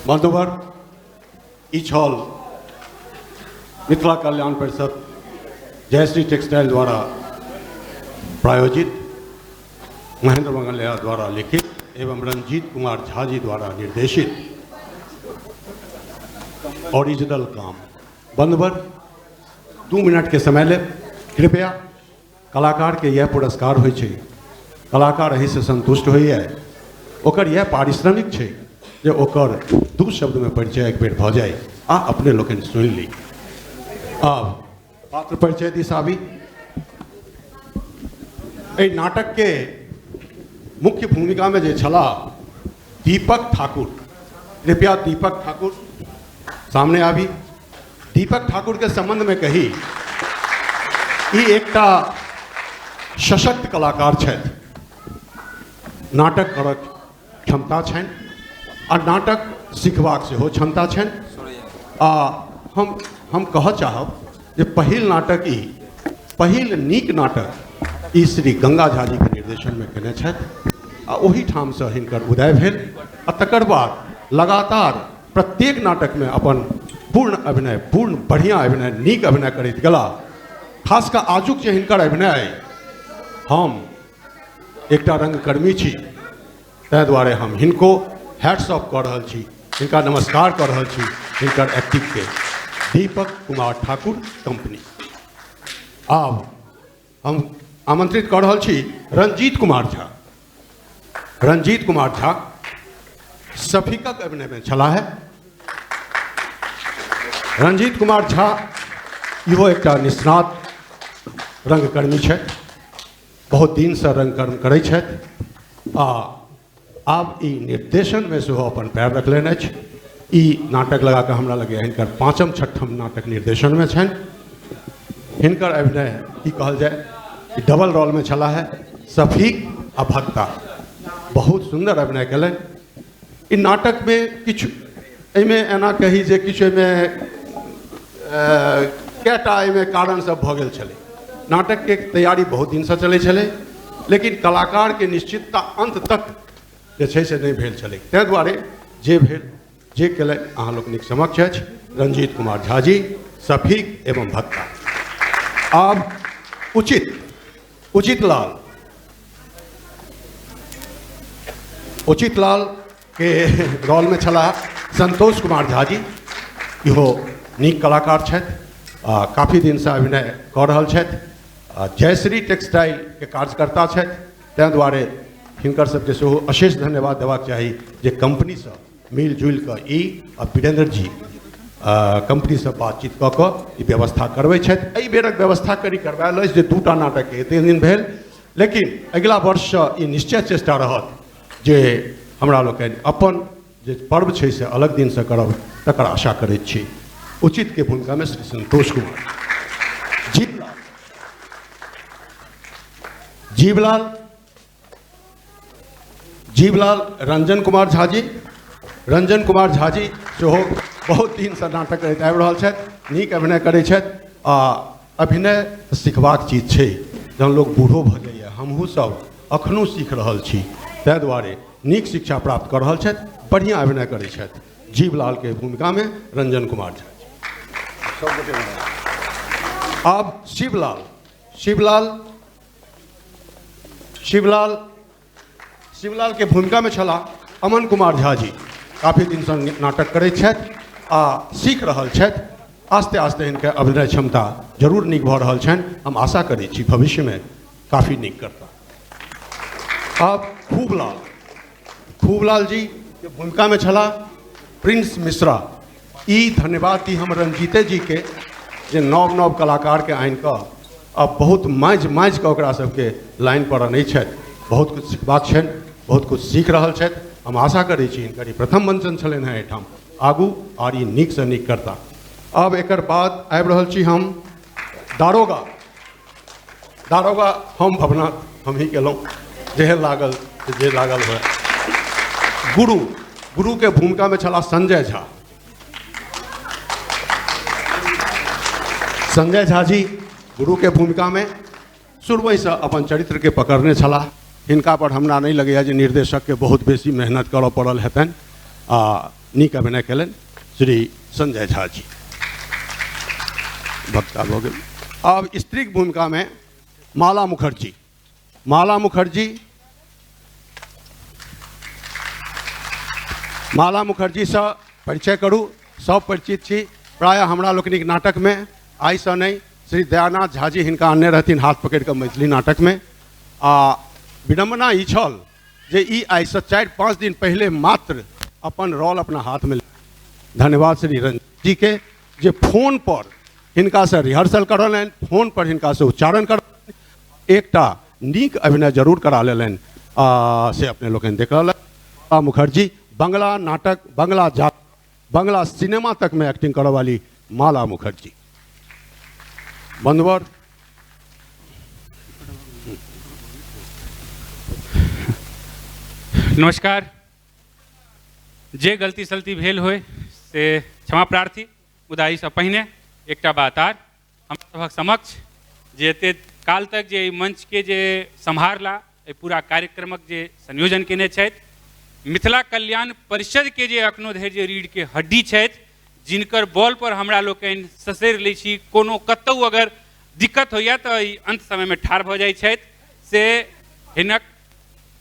माधोवर ई छल मिथिला कल्याण परिषद जयश्री टेक्सटाइल द्वारा प्रायोजित, महेंद्र मंगलिया द्वारा लिखित एवं रंजीत कुमार झा जी द्वारा निर्देशित ओरिजिनल काम। बंधुवर 2 मिनट के समय ले कृपया। कलाकार के यह पुरस्कार होइ छै, कलाकार एहि से संतुष्ट होइए, ओकर यह पारिश्रमिक छै जे ओकर 2 शब्द में परिचय एक बेर भऽ जाए आ अपने लोकनि सुनि ली। आब पात्र परिचय दिस आबी। एहि नाटक के मुख्य भूमिका में जे छला दीपक ठाकुर, कृपया दीपक ठाकुर सामने आबी। दीपक ठाकुर के संबंध में कही ई एकटा सशक्त कलाकार छथि, नाटक करक क्षमता छनि आ नाटक सिखबाक सेहो क्षमता छनि। आ हम कहऽ चाहब जे पहिल नाटक ई पहिल नीक नाटक ई श्री गंगा झा जी के निर्देशन में केने छथि आ ओही ठाम से हिनकर उदय भेल आ तकर बाद लगातार प्रत्येक नाटक में अपन पूर्ण अभिनय, पूर्ण बढ़िया अभिनय, नीक अभिनय करैत गेला। खास कऽ आजुक जे हिनकर अभिनय, हम एकटा रंगकर्मी छी ताहि दुआरे हम हिनको हैट्स ऑफ कऽ रहल छी, हिनका नमस्कार कऽ रहल छी हिनकर एक्टिंग के। दीपक कुमार ठाकुर कंपनी। आब हम आमंत्रित कऽ रहल छी रंजीत कुमार झा। रंजीत कुमार झा सफीकक अभिनय में छला है। रंजीत कुमार झा इहो एकटा निष्णात रंगकर्मी छथि, बहुत दिन से रंगकर्म करै छथि आ आब ई निर्देशन में सेहो अपन पैर रखलनि अछि। ई नाटक लगा कऽ हमरा लगे हिनकर 5म 6ठम नाटक निर्देशन में छनि। हिनकर अभिनय की कहल जाए, डबल रोल में छला है, सफीक आ भक्ता। बहुत सुंदर अभिनय कयलनि। ई नाटक में किछु एहिमे एना कही जे किछु एहिमे कएटा एहिमे कारण सब भऽ गेल छलै। नाटक के तैयारी बहुत दिन से चलै छलै, लेकिन कलाकार के निश्चितता अंत तक जे छै से नहि भेल छलै। ताहि दुआरे जे भेल जे केलनि अहाँ लोकनिक समक्ष अछि रंजीत कुमार झा जी, सफीक एवं भक्ता। आब उचित लाल के रोल में छला संतोष कुमार झा जी। इहो नीक कलाकार छथि, काफ़ी दिन से अभिनय कऽ रहल छथि, जयश्री टेक्सटाइल के कार्यकर्ता छथि। ताहि दुआरे हिनकर सबके सेहो अशेष धन्यवाद देबाक चाही जे कंपनी से मिलजुल कऽ ई आ वीरेंद्र जी कंपनी से बातचीत कऽ कऽ ई व्यवस्था करबै छथि। एहि बेरक व्यवस्था करवायल अछि जे 2टा नाटक एते दिन भेल, लेकिन अगिला वर्ष ई निश्चय चेष्टा रहत जे हमरा लोकनि अपन जे पर्व छै से अलग दिन से करब, तकर आशा करैत छी। उचित के भूमिका में श्री संतोष कुमार। जीवलाल रंजन कुमार झा जी। रंजन कुमार झा जी सेहो बहुत दिन से नाटक करैत आबि रहल छथि, नीक अभिनय करै छथि आ अभिनय सिखबाक चीज छै। जहन लोग बूढ़ो भऽ जाइए, हमहूँ सब अखनो सीख रहल छी, ताहि दुआरे नीक शिक्षा प्राप्त कऽ रहल छथि, बढ़िया अभिनय करै छथि। जीवलाल के भूमिका में रंजन कुमार झा। अब शिवलाल के भूमिका में छला अमन कुमार झा जी। काफ़ी दिन से नाटक करैत छथि आ सीख रहल छथि। आस्ते आस्ते हिनकर अभिनय क्षमता जरूर नीक भऽ रहल छनि। हम आशा करै छी भविष्य में काफ़ी नीक करता। अब खूबलाल जी के भूमिका में छला प्रिंस मिश्रा। ई धन्यवाद दी हम रंजीते जी के जे नव कलाकार के आनि कऽ अब बहुत माँजि कऽ ओकरा सबके लाइन पर अनै छथि। बहुत कुछ सिखबाक छनि, बहुत कुछ सीख रहल छथि। हम आशा करै छी हिनकर ई प्रथम मंचन छलनि हैं एहिठाम, आगू और ई नीक से नीक करता। अब एकर बाद आबि रहल छी हम दारोगा हम भवनाथ हम ही केलहुँ, जेहन लागल जे लागल हुए। गुरु के भूमिका में छला संजय झा। संजय झा जी गुरु के भूमिका में शुरुए से अपन चरित्र के पकड़ने छला। हिनका पर हमरा नहीं लगैया जे निर्देशक के बहुत बेसी मेहनत करऽ पड़ल हेतनि आ नीक अभिनय कलन श्री संजय झा जी। वक्ता हो गए। अब स्त्री की भूमिका में माला मुखर्जी। माला मुखर्जी से परिचय करूँ। सब परिचित छी प्राय हमरा लोकनिक नाटक में आई से नहीं श्री दयानाथ झा जी हिनका अन्य रहथिन हाथ पकड़ के मैथिली नाटक में। विडम्बना ई छल जे ई आई से 4-5 दिन पहले मात्र अपन रोल अपना हाथ में। धन्यवाद श्री रंजीत जी के जे फोन पर हिनका से रिहर्सल करलन, फोन पर हिनका से उच्चारण कर एकटा नीक अभिनय जरूर करा लेलन से अपने लोग देख रहा। मुखर्जी बंगला नाटक, बंगला सिनेमा तक में एक्टिंग करने वाली माला मुखर्जी। बंधुवर नमस्कार। जे गलती सलती भेल होय से क्षमा प्रार्थी। मुदा ई से पहिने एकटा बात आर हम सभक समक्ष जे एते काल तक जे मंच के जे सम्हारला पूरा कार्यक्रमक जे संयोजन केने छथि मिथिला कल्याण परिषद के जे अखनो धरि जे रीढ़ के हड्डी छथि, जिनकर बॉल पर हमरा लोकनि ससरि लै छी, कोनो कतौ अगर दिक्कत होइए तो अंत समय में ठाढ़ भऽ जाइ छथि, से हिनक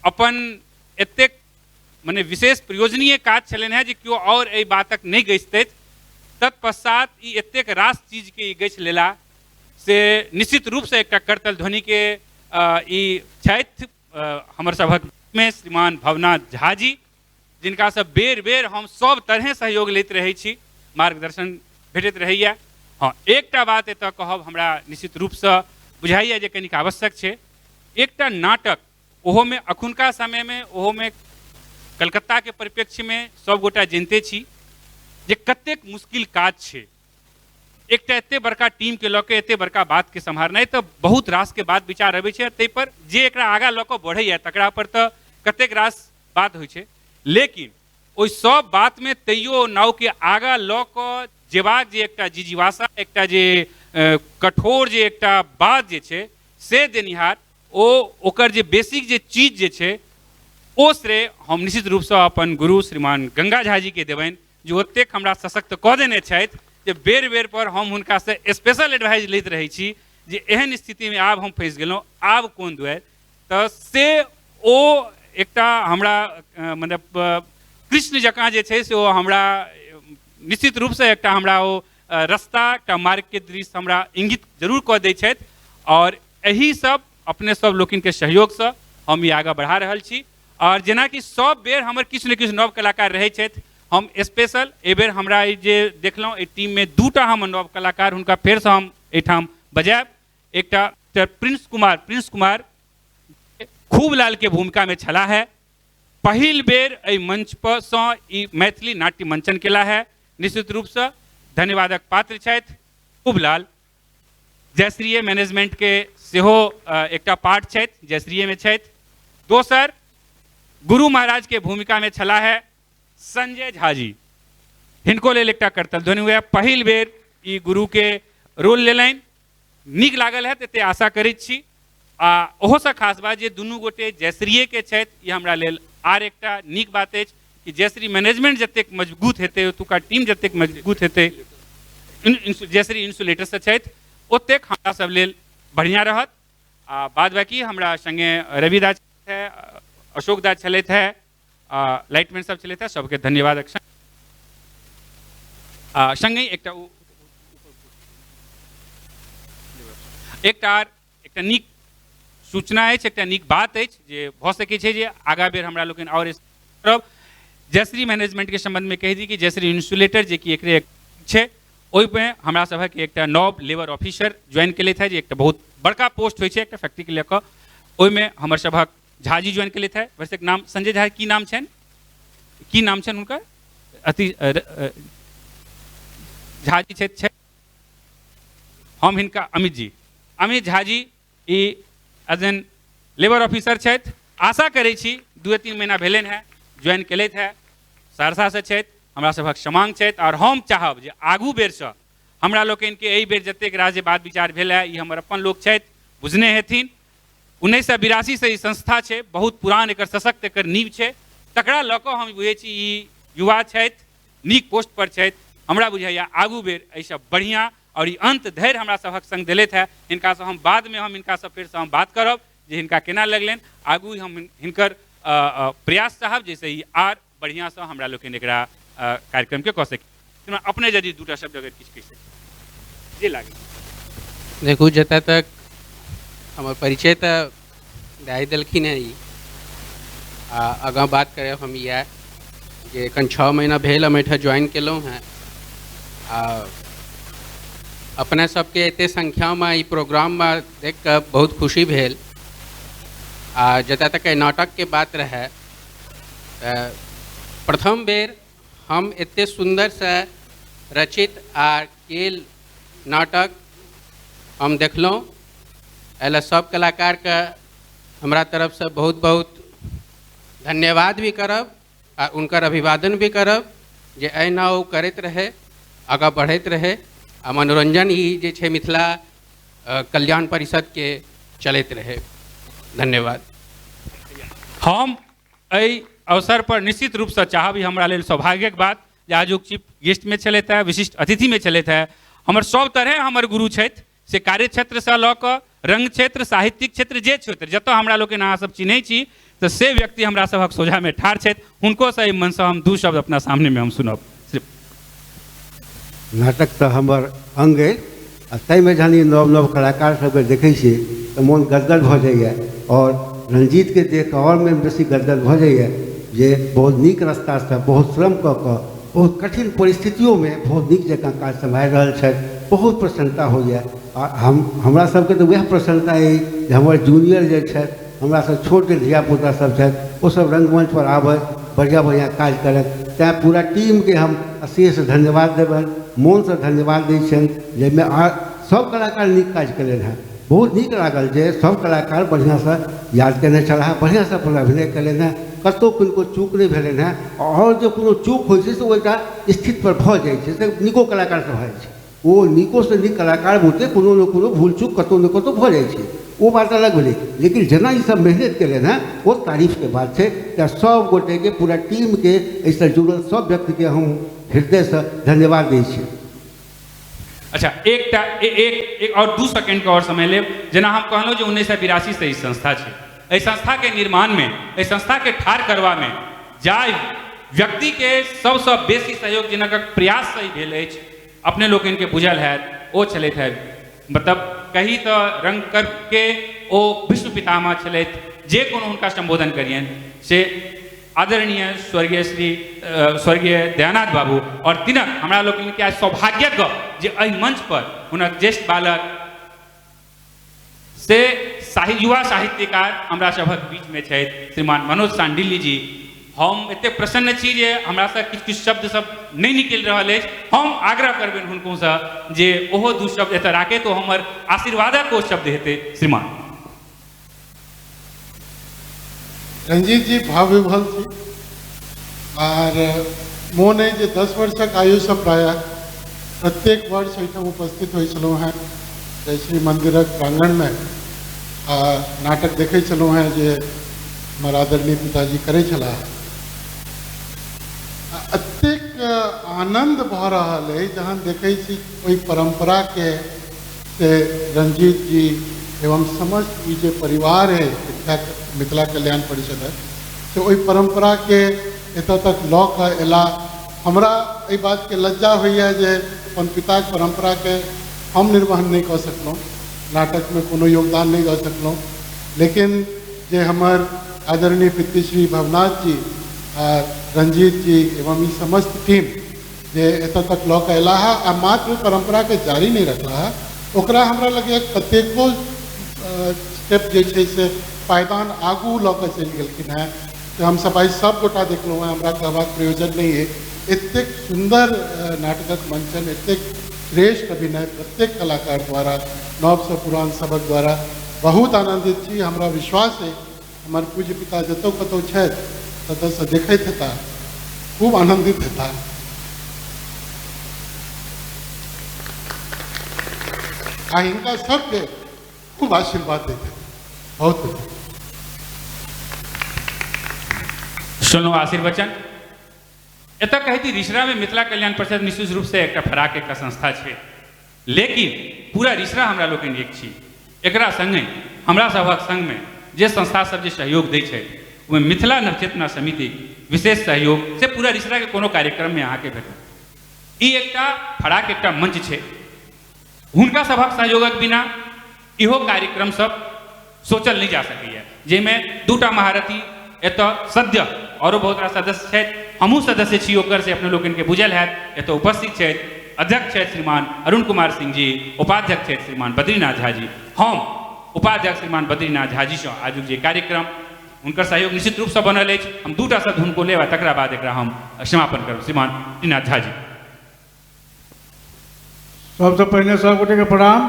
अपन एतेक मने विशेष प्रयोजनीय काज छलनि हैं जे केओ और एहि बातक नहीं गछतथि। तत्पश्चात ई एतेक रास चीज के गछि लेला से निश्चित रूप से एकटा करतल ध्वनि के ई छथि हमर सभक में श्रीमान भवनाथ झा जी, जिनका से बेर बेर हम सब तरह सहयोग लैत रहै छी, मार्गदर्शन भेटैत रहैया। हाँ, एकटा बात एतऽ कहब हमरा निश्चित रूप से बुझाइया जे कनिक आवश्यक छै। एकटा नाटक ओहो में अखुनका समय में ओहो में कलकत्ता के परिप्रेक्ष्य में सब गोटा जानते छी जे कतेक मुश्किल काज छै। एकटा एते बड़का टीम के लऽ के एते बड़का बात के सम्हारनाइ तऽ बहुत रास के बात विचार अबै छै, ताहि पर जे एकरा आगाँ लऽ कऽ बढ़ैया तकरा पर तऽ कतेक रास बात होइ छै। लेकिन ओहि सब बात में तैयो नाव के आगाँ लऽ कऽ जेबाक जे एकटा जिजीवासा, एकटा जे कठोर जे एकटा बात जे छै से देनिहार ओकर जे बेसिक जे चीज जे छै ओ श्रेय हम निश्चित रूप से अपन गुरु श्रीमान गंगा झा जी के देबनि, जो ओतेक हमरा सशक्त कऽ देने छथि जे बेर बेर पर हम हुनका से स्पेशल एडवाइस लैत रहै छी जे एहन स्थिति में आब हम फंसि गेलहुँ, आब कोन दुआरि। तऽ से ओ एकटा हमरा मतलब कृष्ण जकाँ जे छै से ओ हमरा निश्चित रूप से एकटा हमरा ओ रास्ता, एकटा मार्ग के दृश्य हमरा इंगित जरूर कऽ दै छथि। और एही सब अपने सब लोकिन के सहयोग से हम ई आगाँ बढ़ा रहल छी। और जेना कि सब बेर हमर किछु ने किछु नव कलाकार रहै छथि, हम स्पेशल एहि बेर हमरा ई जे देखलहुँ एहि टीम में दूटा हम नव कलाकार हुनका फेर से हम एहिठाम बजायब। एकटा प्रिंस कुमार खूब लाल के भूमिका में छला है। पहिल बेर एहि मंच पर सँ ई मैथिली नाट्य मंचन केला है, निश्चित रूप से धन्यवादक पात्र छथि खूब लाल। जयश्रीय मैनेजमेंट के सेहो एकटा पार्ट छथि, जयश्रीय में छथि। दोसर गुरु महाराज के भूमिका में छला है संजय झा जी, हिनको लेल एकटा करतल ध्वनि हुए। पहिल बेर ई गुरु के रोल लेलनि, नीक लागल है, एते आशा करैत छी। ओहो से खास बात जे दुनू गोटे जयश्रीय के छथि, ई हमरा लेल आर एकटा नीक बात अछि कि जयश्री मैनेजमेंट जतेक मजबूत हेतै, ओतुका टीम जतेक मजबूत हेतै, जयश्री इंसुलेटर से छथि, ओतेक हमरा सब लेल बढ़िया रहत। बाद बाकी हमरा संगे रवि दास है, अशोक दास छलथि है, लाइटमैन सब छलथि है, सबके धन्यवाद। संगे एकटा नीक सूचना अछि, एकटा नीक बात अछि जे भऽ सकै छै जे आगाँ बेर हमरा लोकनि और करब। जयश्री मैनेजमेंट के संबंध में कहि दी कि जयश्री इंसुलेटर जे कि एकरे छै, ओहिमे हमरा सभक एकटा नव लेबर ऑफिसर ज्वाइन केलथि है, जे एकटा बहुत बड़का पोस्ट होइ छै एकटा फैक्ट्री के लेकर। ओहिमे हमर सभक झा जी ज्वाइन केलथि है। वैसे नाम संजय झा की नाम छनि, की नाम छनि हुनकर? झा जी छथि, हम हिनका अमित झा जी ई एज एन लेबर ऑफिसर छथि। आशा करै छी 2-3 महीना भेलनि हैं ज्वाइन केलथि है, सहरसा से छथि, हमरा सभक समांग छथि। और हम चाहब जे आगू बेर से हमरा लोकनि के एहि बेर जतेक राज बात विचार भेल है, ई हमर अपन लोक छथि, बुझने हेथिन। 1982 से ई संस्था छै, बहुत पुरान एकर सशक्त एकर नींव छै, तकरा लऽ कऽ हम बुझै छी ई युवा छथि नीक पोस्ट पर छथि। हमरा बुझाइया आगू बेर एहिसँ बढ़िआँ और ई अंत धैर्य हमरा सभक संग देलथि है। हिनकासँ हम बादमे हम हिनकासँ फेरसँ हम बात करब जे हिनका केना लगलनि। आगू हम हिनकर प्रयास चाहब जैसे ई आर बढ़िआँसँ हमरा लोकनि एकरा कार्यक्रमके कऽ सकी। अपने यदि दूटा शब्द अगर किछु कहि सकी जे लागे। देखू जतऽ तक हमर परिचय तऽ दए देलखिन है। ई आगाँ बात करब हम इएह जे एखन 6 महीना भेल हम एहिठाम ज्वाइन केलहुँ हैं। अपने सबके एते संख्यामे ई प्रोग्राममे देख कऽ बहुत खुशी भेल। जतऽ तक नाटकके बात रहै प्रथम बेर हम एते सुन्दरसँ रचित आ केल नाटक हम देखलहुँ। एहिला सब कलाकारके हमरा तरफसँ बहुत बहुत धन्यवाद भी करब आ उनकर अभिवादन भी करब जे एहिना ओ करैत रहे, आगाँ बढ़ैत रहे आ मनोरंजन ई जे छै मिथिला कल्याण परिषदके चलैत रहे। धन्यवाद। हम एहि अवसर पर निश्चित रूपसँ चाहब, हमरा लेल सौभाग्यक बात जे आजुक चीफ गेस्टमे छलथि है, विशिष्ट अतिथिमे छलथि है। हमर सब तरह हमर गुरु छथि, से कार्य क्षेत्रसँ लऽ कऽ रंग क्षेत्र, साहित्यिक क्षेत्र, जे क्षेत्र जतऽ हमरा लोकनि अहाँ सब चिन्है छी तऽ से व्यक्ति हमरा सभक सोझामे ठाढ़ छथि। हुनकोसँ एहि मनसँ हम 2 शब्द अपना सामनेमे हम सुनब। नाटक तऽ हमर अंग अइ आ ताहिमे जहन ई नव नव कलाकार सबके देखै छियै तऽ मोन गदगद भऽ जाइए। और रंजीतके देख कऽ आओर मोन बेसी गदगद भऽ जाइए जे बहुत नीक रास्तासँ बहुत श्रम कऽ कऽ बहुत कठिन परिस्थितियों में बहुत नीक जकाँ काज सम्हारि रहल छथि। बहुत प्रसन्नता होइए। आ हमरा सबके तऽ वएह प्रसन्नता अइ जे हमर जूनियर जे छथि, हमरा सब छोट जे धियापुता सब छथि, ओ सब रंगमंच पर आबय, बढ़िआँ बढ़िआँ काज करथि। तैँ पूरा टीमके हम अशेष धन्यवाद देबनि, मोनसँ धन्यवाद दै छियनि जाहिमे सब कलाकार नीक काज केलनि हेँ। बहुत नीक लागल जे सब कलाकार बढ़िआँसँ याद केने छलाह, बढ़िआँसँ अपन अभिनय केलनि हेँ, कतहु किनको चूक नहि भेलनि हेँ। आओर जे कोनो चूक होइ छै से ओहिटा स्थिति पर भऽ जाइ छै, से नीको कलाकारसँ भऽ जाइ छै। ओ नीकोसँ नीक कलाकार बुते कोनो ने कोनो भूल चूक कतहु ने कतहु भऽ जाइ छै, ओ बात अलग भेलै। लेकिन जेना ई सब मेहनत केलनि हेँ ओ तारीफके बात छै। तऽ सब गोटेके पूरा टीमके एहिसँ जुड़ल सब व्यक्तिके हम हृदयसँ धन्यवाद दै छी। अच्छा, एक और 2 सेकंड का और समय लेब। जेना हम कहलहुँ जे 1982 से ई संस्था छै, एहि संस्थाके निर्माणमे, एहि संस्थाके ठाढ़ करबामे जाहि व्यक्तिके सबसँ बेसी सहयोग जनकक प्रयाससँ ई भेल अछि, अपने लोकनिके बुझल हैत, ओ छलथि है, मतलब कही तऽ रंगकर्के ओ विश्व पितामह छलथि। जे कोनो हुनका संबोधन करियनि से आदरणीय स्वर्गीय दयानाथ बाबू। और तिनक हमरा लोकनिके आज सौभाग्यक गप जे एहि मंच पर हुनक ज्येष्ठ बालक से युवा साहित्यकार हमरा सभक बीचमे छथि, श्रीमान मनोज सांडिल्य जी। हम एते प्रसन्न छी जे हमरा से किछु शब्द सब नहीं निकलि रहल अछि। हम आग्रह करबनि हुनकोसँ जे ओहो 2 शब्द एतऽ राखे तो हमर आशीर्वादक ओ शब्द हेतै। श्रीमान रंजीत जी भाव विभल थी और मोन है जे 10 वर्षक आयुष प्राय प्रत्येक वर्ष एहिठाम उपस्थित होइ छलहुँ हैं। जय श्री मंदिरक प्रांगण में नाटक देखे छलहुँ हैं जे हमर आदरणीय पिताजी करै छलाह। एतेक आनंद भऽ रहल है जहन देखै छी ओहि परंपरा के से रंजीत जी एवं समस्त ई जे परिवार है मिथिला कल्याण परिषद है से ओहि परंपरा के एतऽ तक लऽ कऽ एला। हमरा एहि बात के लज्जा होइए जे अपन पिताक परंपरा के हम निर्वहन नहीं कऽ सकलहुँ, नाटक में कोनो योगदान नहीं दऽ सकलहुँ। लेकिन जे हमर आदरणीय पितृश्री भवनाथ जी आ रंजीत जी एवं ई समस्त टीम जे एतऽ तक लऽ कऽ एला है आ मात्र परंपरा के जारी नहीं रखला है, ओकरा हमरा लगे कतेको स्टेप जे छै से पायदान आगू लऽ कऽ चलि गेलखिन हैं। तो हम सफाई सब गोटा देखलहुँ हैं, हमरा कहबाक प्रयोजन नहीं है। एतेक सुंदर नाटकक मंचन, एतेक श्रेष्ठ अभिनय प्रत्येक कलाकार द्वारा, नव से पुरान सबक द्वारा बहुत आनंदित छी। हमरा विश्वास है हमर पूज्य पिता जतौ कतौ छथि ततऽसँ देखैत हेता, खूब आनंदित हेता। आ हिनका सबके खूब आशीर्वाद देते। बहुत सुनलहुँ आशीर्वचन। एतऽ कहती रिसरा में मिथिला कल्याण परिषद निश्चित रूप से एक फराक एक संस्था है, लेकिन पूरा रिसरा हमरा लोकनि एक छी। एकरा संगे हमरा सभक संग में जे संस्था सब जे सहयोग दै छै, ओहिमे मिथिला नवचेतना समिति विशेष सहयोग से पूरा रिसरा के कोनो कार्यक्रम में अहाँके भेटत। ई एकटा फराक एकटा मंच छै, हुनका सभक सहयोगक बिना इहो कार्यक्रम सब सोचल नहीं जा सकैए, जाहिमे दूटा महारथी एतऽ सद्य औरो बहुत रास सदस्य छथि, हमहूँ सदस्य छी ओकर से अपने लोकनि के बुझल हैत। एतऽ उपस्थित छथि अध्यक्ष छथि श्रीमान अरुण कुमार सिंह जी, उपाध्यक्ष छथि श्रीमान बद्रीनाथ झा जी, हम उपाध्यक्ष श्रीमान बद्रीनाथ झा जी सँ आजुक जे कार्यक्रम हुनकर सहयोग निश्चित रूप से बनल अछि। हम दूटा शब्द हुनको लेब आ तकरा बाद एकरा हम समापन करब। श्रीमान बद्रीनाथ झा जी। सबसे पहले सबगोटे के प्रणाम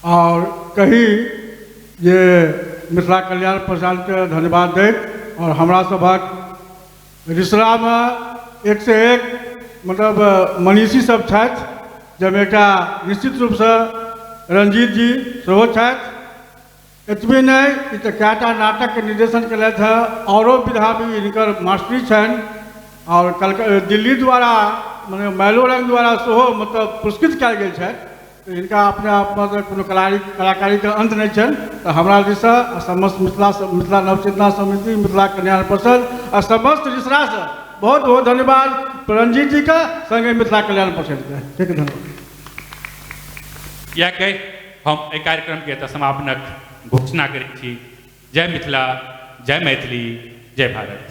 और कही जे मिथिला कल्याण परिषद के धन्यवाद दैत और हमरा सभक रिसरा में एक से एक मतलब मनीषी सब छथि, जाहिमे एकटा निश्चित रूप से रंजीत जी सेहो छथि। एतबे नहीं, ई तऽ कएटा नाटक के निर्देशन केलथि है, औरो विधा भी हिनकर मास्टरी छनि और दिल्ली द्वारा माने मैलो रंग द्वारा सेहो मतलब पुरस्कृत कयल गेल छथि। तो इनका अपने आप में कोनो कलाकारी के अंत नहीं छनि। तो हमरा दिससँ समस्त मिथिला नवचेतना समिति, मिथिला कल्याण परिषद और समस्त रिसरा से बहुत बहुत धन्यवाद रंजीत जी का, संगे मिथिला कल्याण परिषद के। ठीक है, धन्यवाद। या कही हम एहि कार्यक्रम के समापनक घोषणा करै छी। जय मिथिला, जय मैथिली, जय भारत।